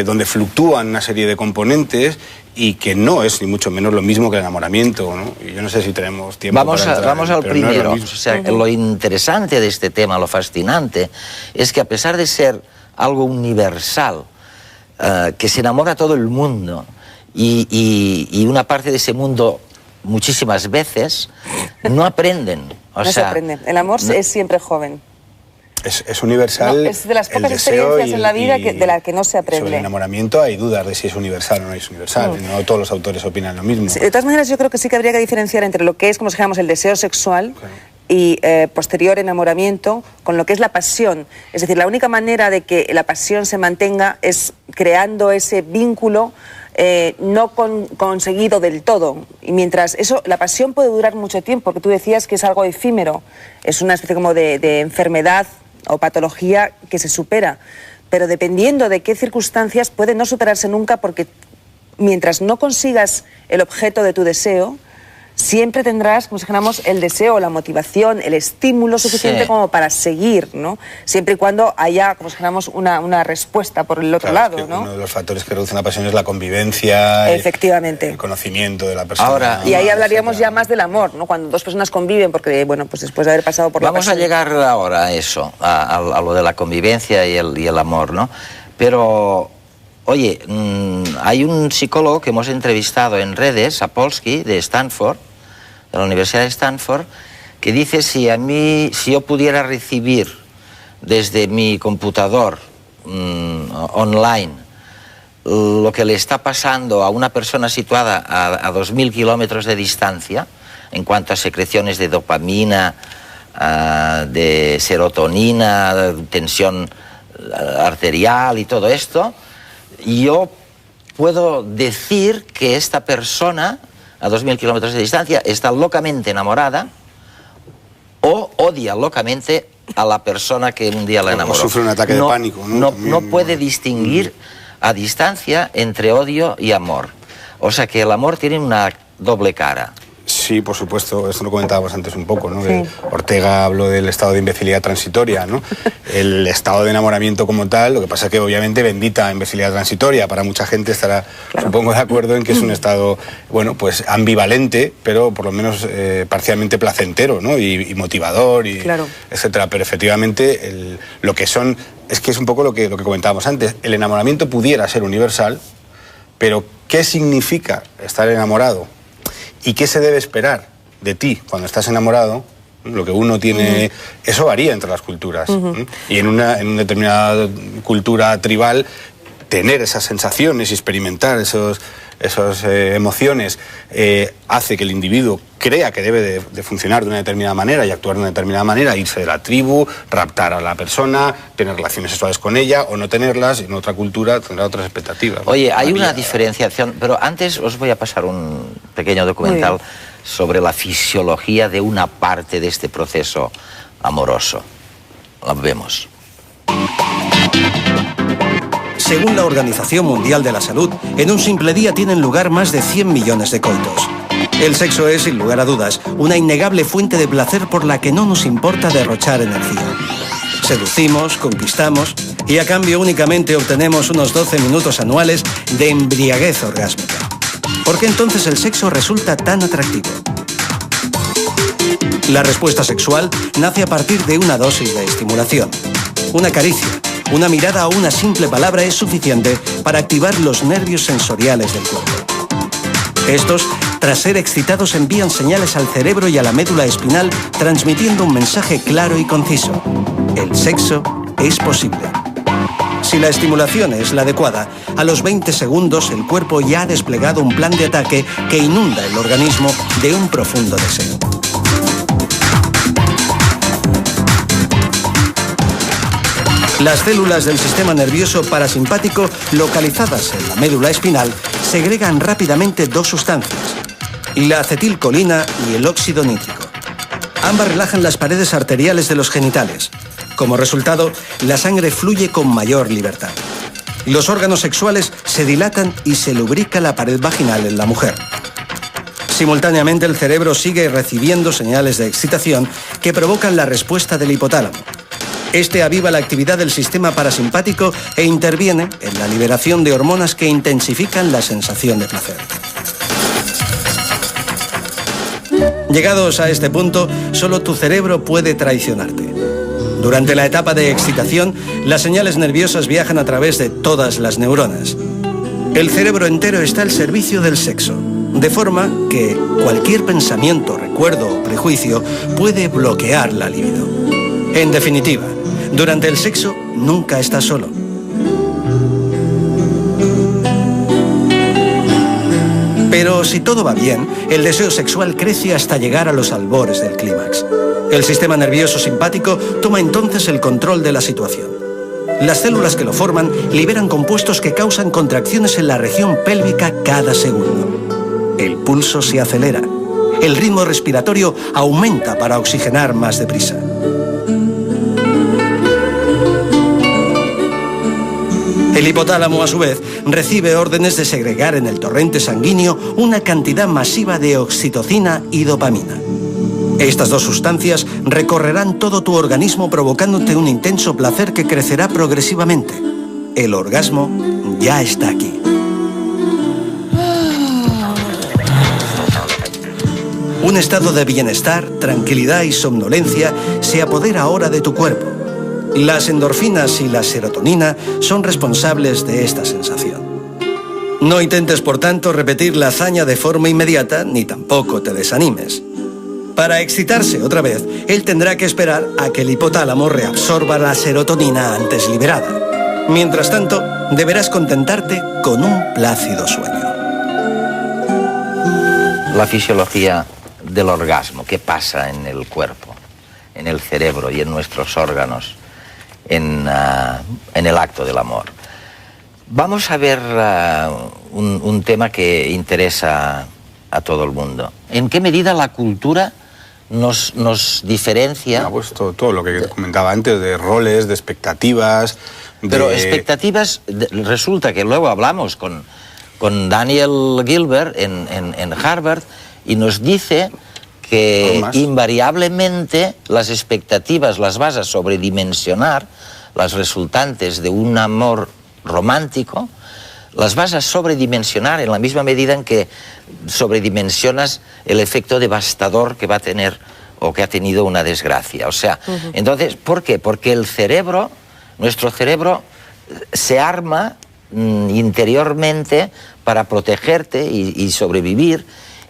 donde fluctúan una serie de componentes y que no es ni mucho menos lo mismo que el enamoramiento, ¿no? Y yo no sé si tenemos tiempo vamos al primero. No, o sea, lo interesante de este tema, lo fascinante, es que a pesar de ser algo universal, que se enamora a todo el mundo, y una parte de ese mundo muchísimas veces no aprenden. No se aprende. El amor es siempre joven. Es universal. No, es de las pocas experiencias en la vida de las que no se aprende. Sobre el enamoramiento hay dudas de si es universal o no es universal. No todos los autores opinan lo mismo. Sí, de todas maneras, yo creo que sí que habría que diferenciar entre lo que es, como si dijéramos, el deseo sexual, claro, y posterior enamoramiento con lo que es la pasión. Es decir, la única manera de que la pasión se mantenga es creando ese vínculo no conseguido del todo. Y mientras eso, la pasión puede durar mucho tiempo, porque tú decías que es algo efímero, es una especie como de enfermedad o patología que se supera, pero dependiendo de qué circunstancias puede no superarse nunca, porque mientras no consigas el objeto de tu deseo, siempre tendrás, como si dijéramos, el deseo, la motivación, el estímulo suficiente como para seguir, ¿no? Siempre y cuando haya, como si dijéramos, una respuesta por el otro lado, es que ¿no? Uno de los factores que reducen la pasión es la convivencia, efectivamente, el conocimiento de la persona. Ahora, y ahí hablaríamos ya más del amor, ¿no? Cuando dos personas conviven, porque, bueno, pues después de haber pasado por la pasión. Vamos a llegar ahora a eso, a lo de la convivencia y el amor, ¿no? Pero, oye, hay un psicólogo que hemos entrevistado en redes, Sapolsky, de Stanford, de la Universidad de Stanford, que dice si yo pudiera recibir desde mi computador online lo que le está pasando a una persona situada a 2000 kilómetros de distancia, en cuanto a secreciones de dopamina, de serotonina, tensión arterial y todo esto, yo puedo decir que esta persona a 2000 kilómetros de distancia está locamente enamorada o odia locamente a la persona que un día la enamoró. O sufre un ataque de pánico, ¿no? No puede distinguir a distancia entre odio y amor. O sea que el amor tiene una doble cara. Sí, por supuesto, esto lo comentábamos antes un poco, ¿no? Sí. Ortega habló del estado de imbecilidad transitoria, ¿no? El estado de enamoramiento como tal, lo que pasa es que obviamente bendita imbecilidad transitoria, para mucha gente estará, claro, supongo, de acuerdo en que es un estado, bueno, pues ambivalente, pero por lo menos parcialmente placentero, ¿no? Y motivador, y claro, etcétera. Pero efectivamente lo que son, es que es un poco lo que comentábamos antes, el enamoramiento pudiera ser universal, pero ¿qué significa estar enamorado? ¿Y qué se debe esperar de ti cuando estás enamorado? Lo que uno tiene, eso varía entre las culturas. Y en una determinada cultura tribal, tener esas sensaciones y experimentar esas emociones hace que el individuo crea que debe de funcionar de una determinada manera y actuar de una determinada manera, irse de la tribu, raptar a la persona, tener relaciones sexuales con ella o no tenerlas, y en otra cultura tendrá otras expectativas. Oye, hay una diferenciación, pero antes os voy a pasar un pequeño documental sobre la fisiología de una parte de este proceso amoroso. Lo vemos. Según la Organización Mundial de la Salud, en un simple día tienen lugar más de 100 millones de coitos. El sexo es, sin lugar a dudas, una innegable fuente de placer por la que no nos importa derrochar energía. Seducimos, conquistamos y a cambio únicamente obtenemos unos 12 minutos anuales de embriaguez orgásmica. ¿Por qué entonces el sexo resulta tan atractivo? La respuesta sexual nace a partir de una dosis de estimulación. Una caricia, una mirada o una simple palabra es suficiente para activar los nervios sensoriales del cuerpo. Estos, tras ser excitados, envían señales al cerebro y a la médula espinal, transmitiendo un mensaje claro y conciso. El sexo es posible. Si la estimulación es la adecuada, a los 20 segundos el cuerpo ya ha desplegado un plan de ataque que inunda el organismo de un profundo deseo. Las células del sistema nervioso parasimpático, localizadas en la médula espinal, segregan rápidamente dos sustancias, la acetilcolina y el óxido nítrico. Ambas relajan las paredes arteriales de los genitales. Como resultado, la sangre fluye con mayor libertad. Los órganos sexuales se dilatan y se lubrica la pared vaginal en la mujer. Simultáneamente, el cerebro sigue recibiendo señales de excitación que provocan la respuesta del hipotálamo. Este aviva la actividad del sistema parasimpático e interviene en la liberación de hormonas que intensifican la sensación de placer. Llegados a este punto, solo tu cerebro puede traicionarte. Durante la etapa de excitación, las señales nerviosas viajan a través de todas las neuronas. El cerebro entero está al servicio del sexo, de forma que cualquier pensamiento, recuerdo o prejuicio puede bloquear la libido. En definitiva, durante el sexo nunca estás solo. Pero si todo va bien, el deseo sexual crece hasta llegar a los albores del clímax. El sistema nervioso simpático toma entonces el control de la situación. Las células que lo forman liberan compuestos que causan contracciones en la región pélvica cada segundo. El pulso se acelera. El ritmo respiratorio aumenta para oxigenar más deprisa. El hipotálamo, a su vez, recibe órdenes de segregar en el torrente sanguíneo una cantidad masiva de oxitocina y dopamina. Estas dos sustancias recorrerán todo tu organismo provocándote un intenso placer que crecerá progresivamente. El orgasmo ya está aquí. Un estado de bienestar, tranquilidad y somnolencia se apodera ahora de tu cuerpo. Las endorfinas y la serotonina son responsables de esta sensación. No intentes, por tanto, repetir la hazaña de forma inmediata, ni tampoco te desanimes. Para excitarse otra vez, él tendrá que esperar a que el hipotálamo reabsorba la serotonina antes liberada. Mientras tanto, deberás contentarte con un plácido sueño. La fisiología del orgasmo, ¿qué pasa en el cuerpo, en el cerebro y en nuestros órganos en el acto del amor? Vamos a ver un tema que interesa a todo el mundo. ¿En qué medida la cultura nos diferencia? Pues todo lo que comentaba antes, de roles, de expectativas. Pero expectativas, resulta que luego hablamos con Daniel Gilbert en Harvard y nos dice que invariablemente las expectativas las vas a sobredimensionar, las resultantes de un amor romántico, las vas a sobredimensionar en la misma medida en que sobredimensionas el efecto devastador que va a tener o que ha tenido una desgracia. O sea, entonces, ¿por qué? Porque el cerebro, nuestro cerebro, se arma interiormente para protegerte y sobrevivir,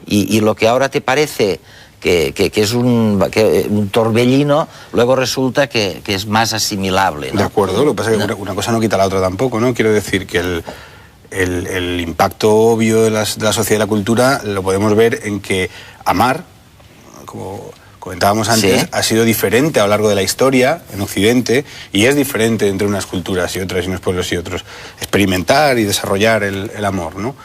y lo que ahora te parece que es un torbellino, luego resulta que es más asimilable, ¿no? De acuerdo, lo que pasa es que una cosa no quita la otra tampoco, ¿no? Quiero decir que el impacto obvio de la sociedad y la cultura lo podemos ver en que amar, como comentábamos antes, ¿sí?, ha sido diferente a lo largo de la historia en Occidente, y es diferente entre unas culturas y otras, y unos pueblos y otros. Experimentar y desarrollar el amor, ¿no?,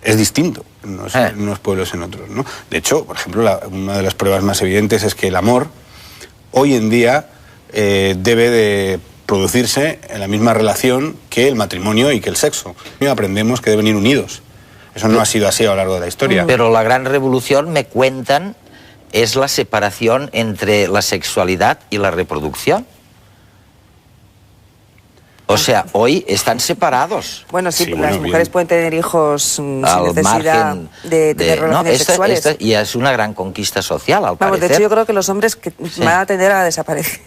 es distinto en unos pueblos y en otros, ¿no? De hecho, por ejemplo, una de las pruebas más evidentes es que el amor hoy en día debe de producirse en la misma relación que el matrimonio y que el sexo. Aprendemos que deben ir unidos. Eso no ha sido así a lo largo de la historia. Pero la gran revolución, me cuentan, es la separación entre la sexualidad y la reproducción. O sea, hoy están separados. Bueno, sí, las mujeres pueden tener hijos sin necesidad de tener relaciones sexuales. Y es una gran conquista social, al parecer. De hecho, yo creo que los hombres van a tender a desaparecer.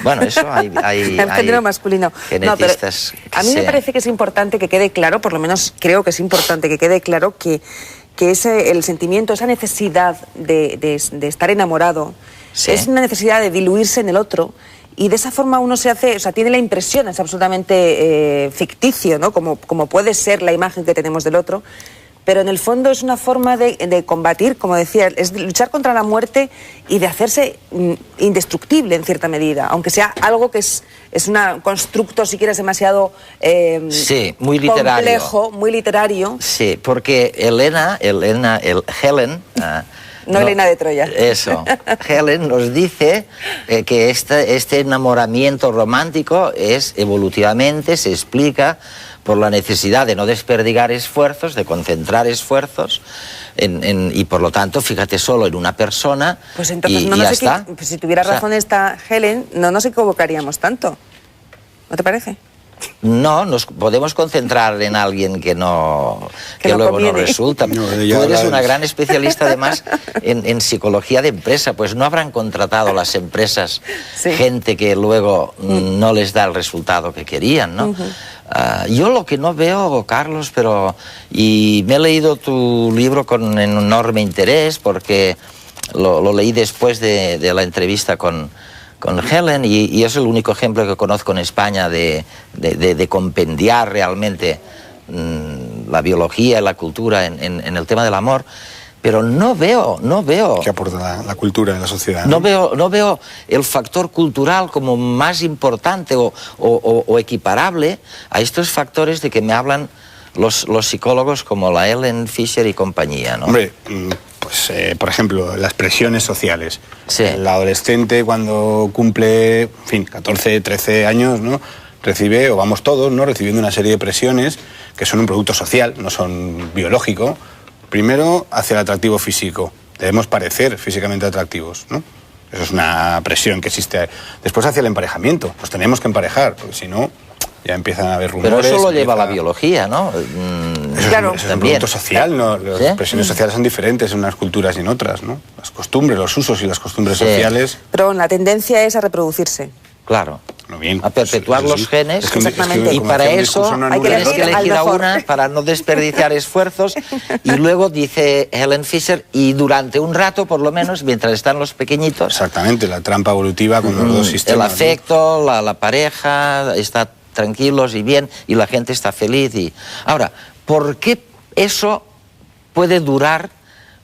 Bueno, eso hay el género masculino. Genetistas. No, a mí me parece que es importante que quede claro, por lo menos creo que es importante que quede claro que el sentimiento, esa necesidad de estar enamorado, es una necesidad de diluirse en el otro. Y de esa forma uno tiene la impresión, es absolutamente ficticio, ¿no? Como puede ser la imagen que tenemos del otro, pero en el fondo es una forma de combatir, como decía, es de luchar contra la muerte y de hacerse indestructible en cierta medida, aunque sea algo que es un constructo, si quieres, demasiado sí, muy literario. Complejo, muy literario. Sí, porque Helen... No Helena de Troya. Eso. Helen nos dice que este enamoramiento romántico es evolutivamente, se explica por la necesidad de no desperdigar esfuerzos, de concentrar esfuerzos, y por lo tanto, fíjate solo en una persona, pues entonces, y no ya sé está. Pues si tuviera razón esta Helen, no nos equivocaríamos tanto. ¿No te parece? No, nos podemos concentrar en alguien que luego no resulta. No, Tú eres una gran especialista además en psicología de empresa, pues no habrán contratado las empresas gente que luego no les da el resultado que querían, ¿no? Yo lo que no veo, Carlos, y me he leído tu libro con enorme interés porque lo leí después de la entrevista con Helen, y es el único ejemplo que conozco en España de compendiar realmente la biología y la cultura en el tema del amor, pero no veo... ¿Qué aporta la cultura en la sociedad? No veo el factor cultural como más importante o equiparable a estos factores de que me hablan los psicólogos como la Helen Fisher y compañía, ¿no? Hombre, pues, por ejemplo, las presiones sociales. Sí. El adolescente cuando cumple, en fin, 14, 13 años, ¿no? Recibe, o vamos todos, ¿no? Recibiendo una serie de presiones que son un producto social, no son biológico. Primero, hacia el atractivo físico. Debemos parecer físicamente atractivos, ¿no? Eso es una presión que existe. Después, hacia el emparejamiento. Nos tenemos que emparejar, porque si no, ya empiezan a haber rumores. Pero eso lo lleva la biología, ¿no? Claro. Es un producto social, ¿no? Las presiones sociales son diferentes en unas culturas y en otras, ¿no? Las costumbres, los usos y las costumbres sociales. Pero la tendencia es a reproducirse. Claro. Bien, a perpetuar los genes, exactamente. Y para eso hay que elegir a una para no desperdiciar esfuerzos. Y luego dice Helen Fisher, y durante un rato por lo menos, mientras están los pequeñitos, exactamente, la trampa evolutiva con los dos sistemas, el afecto, ¿no? la pareja está tranquilos y bien, y la gente está feliz. Ahora, ¿por qué eso puede durar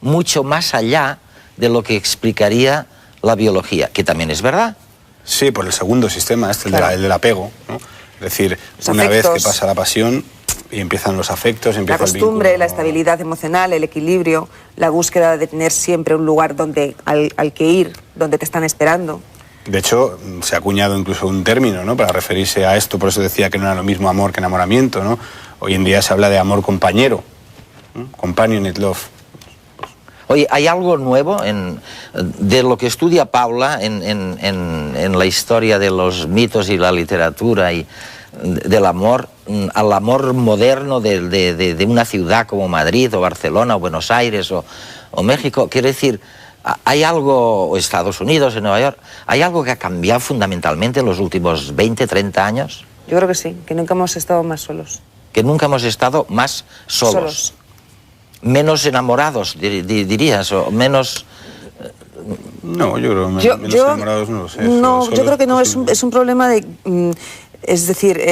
mucho más allá de lo que explicaría la biología? Que también es verdad. Sí, por el segundo sistema, claro. el del apego, ¿no? Es decir, los una afectos, vez que pasa la pasión y empiezan los afectos, empieza la costumbre, el vínculo, la estabilidad emocional, el equilibrio, la búsqueda de tener siempre un lugar al que ir, donde te están esperando. De hecho, se ha acuñado incluso un término, ¿no? Para referirse a esto, por eso decía que no era lo mismo amor que enamoramiento, ¿no? Hoy en día se habla de amor compañero, ¿no? Companionate love. Oye, ¿hay algo nuevo de lo que estudia Paula en la historia de los mitos y la literatura y del amor, al amor moderno de una ciudad como Madrid o Barcelona o Buenos Aires o México? Quiero decir, ¿hay algo, o Estados Unidos, en Nueva York, hay algo que ha cambiado fundamentalmente en los últimos 20, 30 años? Yo creo que sí, que nunca hemos estado más solos. Que nunca hemos estado más solos. Menos enamorados, dirías, o menos... No, yo creo que menos enamorados no lo sé. No, yo creo que no, es un problema de... Es decir,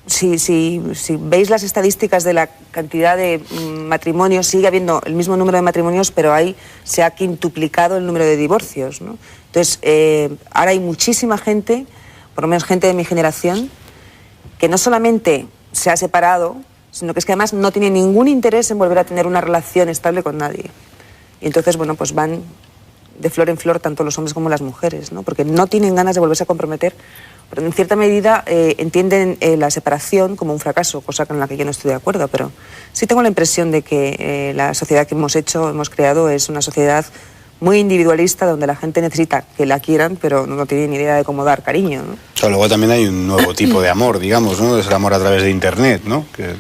si veis las estadísticas de la cantidad de matrimonios, sigue habiendo el mismo número de matrimonios, pero ahí se ha quintuplicado el número de divorcios, ¿no? Entonces, ahora hay muchísima gente, por lo menos gente de mi generación, que no solamente se ha separado, sino que es que además no tiene ningún interés en volver a tener una relación estable con nadie. Y entonces, bueno, pues van de flor en flor tanto los hombres como las mujeres, ¿no? Porque no tienen ganas de volverse a comprometer, pero en cierta medida entienden la separación como un fracaso, cosa con la que yo no estoy de acuerdo, pero sí tengo la impresión de que la sociedad que hemos creado es una sociedad muy individualista, donde la gente necesita que la quieran, pero no tiene ni idea de cómo dar cariño, ¿no? O sea, luego también hay un nuevo tipo de amor, digamos, ¿no? Es el amor a través de Internet, ¿no? Que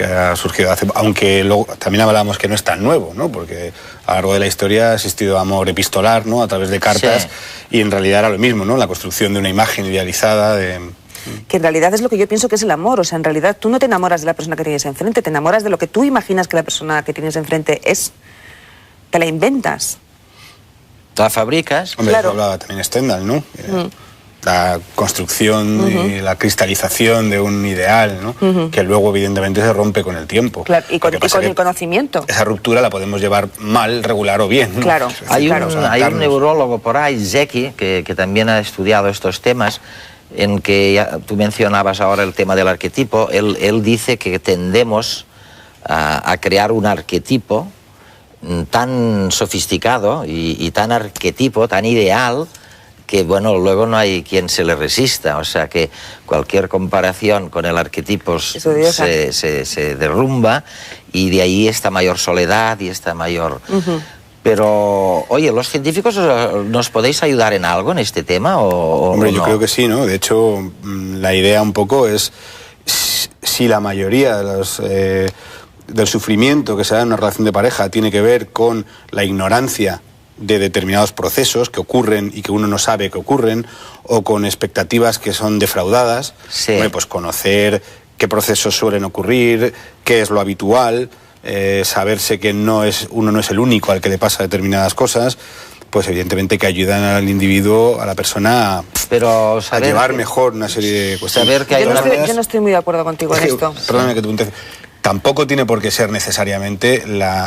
ha surgido hace... Aunque luego también hablábamos que no es tan nuevo, ¿no? Porque a lo largo de la historia ha existido amor epistolar, ¿no? A través de cartas, y en realidad era lo mismo, ¿no? La construcción de una imagen idealizada de... Que en realidad es lo que yo pienso que es el amor. O sea, en realidad tú no te enamoras de la persona que tienes enfrente, te enamoras de lo que tú imaginas que la persona que tienes enfrente es. Te la inventas. La fabricas. Hombre, claro. Eso hablaba también Stendhal, ¿no? la construcción y la cristalización de un ideal, ¿no? Que luego evidentemente se rompe con el tiempo. Claro, y con el conocimiento. Esa ruptura la podemos llevar mal, regular o bien, ¿no? Claro. Hay un neurólogo por ahí, Zeki, que también ha estudiado estos temas, en que tú mencionabas ahora el tema del arquetipo. Él dice que tendemos a crear un arquetipo tan sofisticado y tan arquetipo, tan ideal, que bueno, luego no hay quien se le resista. O sea que cualquier comparación con el arquetipo se derrumba, y de ahí esta mayor soledad y esta mayor... Pero, oye, ¿los científicos nos podéis ayudar en algo en este tema? Hombre, yo creo que sí, ¿no? De hecho, la idea un poco es, si la mayoría de del sufrimiento que se da en una relación de pareja tiene que ver con la ignorancia de determinados procesos que ocurren y que uno no sabe que ocurren, o con expectativas que son defraudadas, pues conocer qué procesos suelen ocurrir, qué es lo habitual, saberse que uno no es el único al que le pasa determinadas cosas, pues evidentemente que ayudan al individuo, a la persona a llevar mejor una serie de cuestiones. Yo no estoy muy de acuerdo contigo en esto. Perdóname que te pregunte. Tampoco tiene por qué ser necesariamente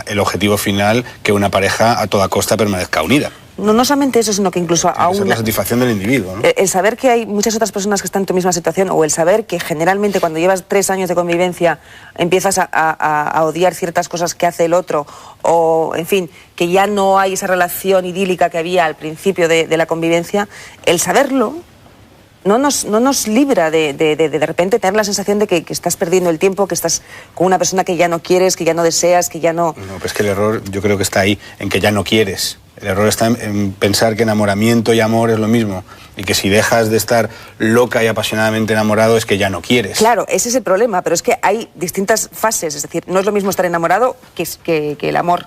el objetivo final que una pareja a toda costa permanezca unida. No solamente eso, sino que incluso aún la satisfacción del individuo, ¿no? El saber que hay muchas otras personas que están en tu misma situación, o el saber que generalmente cuando llevas 3 años de convivencia empiezas a odiar ciertas cosas que hace el otro, o en fin, que ya no hay esa relación idílica que había al principio de la convivencia, el saberlo no nos libra de repente tener la sensación de que estás perdiendo el tiempo, que estás con una persona que ya no quieres, que ya no deseas, que ya no... No, pues que el error yo creo que está ahí, en que ya no quieres. El error está en pensar que enamoramiento y amor es lo mismo, y que si dejas de estar loca y apasionadamente enamorado es que ya no quieres. Claro, ese es el problema, pero es que hay distintas fases, es decir, no es lo mismo estar enamorado que el amor.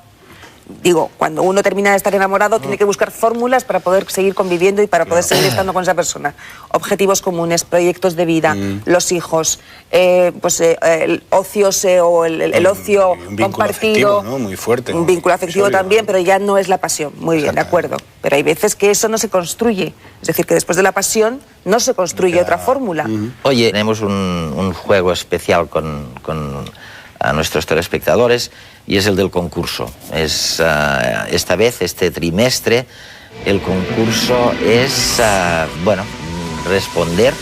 Digo, cuando uno termina de estar enamorado tiene que buscar fórmulas para poder seguir conviviendo y para poder seguir estando con esa persona. Objetivos comunes, proyectos de vida, los hijos, el ocio o el ocio un compartido. Afectivo, ¿no? Muy fuerte. Un vínculo afectivo también, pero ya no es la pasión. Muy bien, de acuerdo. Pero hay veces que eso no se construye. Es decir, que después de la pasión no se construye otra fórmula. Oye, tenemos un juego especial a nuestros telespectadores, y es el del concurso. Esta vez, este trimestre, el concurso es, responder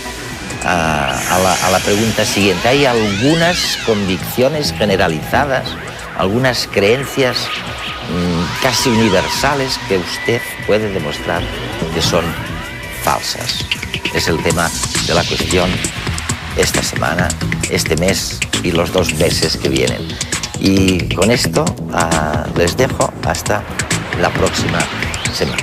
a la pregunta siguiente. Hay algunas convicciones generalizadas, algunas creencias casi universales que usted puede demostrar que son falsas. Es el tema de la cuestión esta semana, este mes y los 2 meses que vienen. Y con esto les dejo hasta la próxima semana.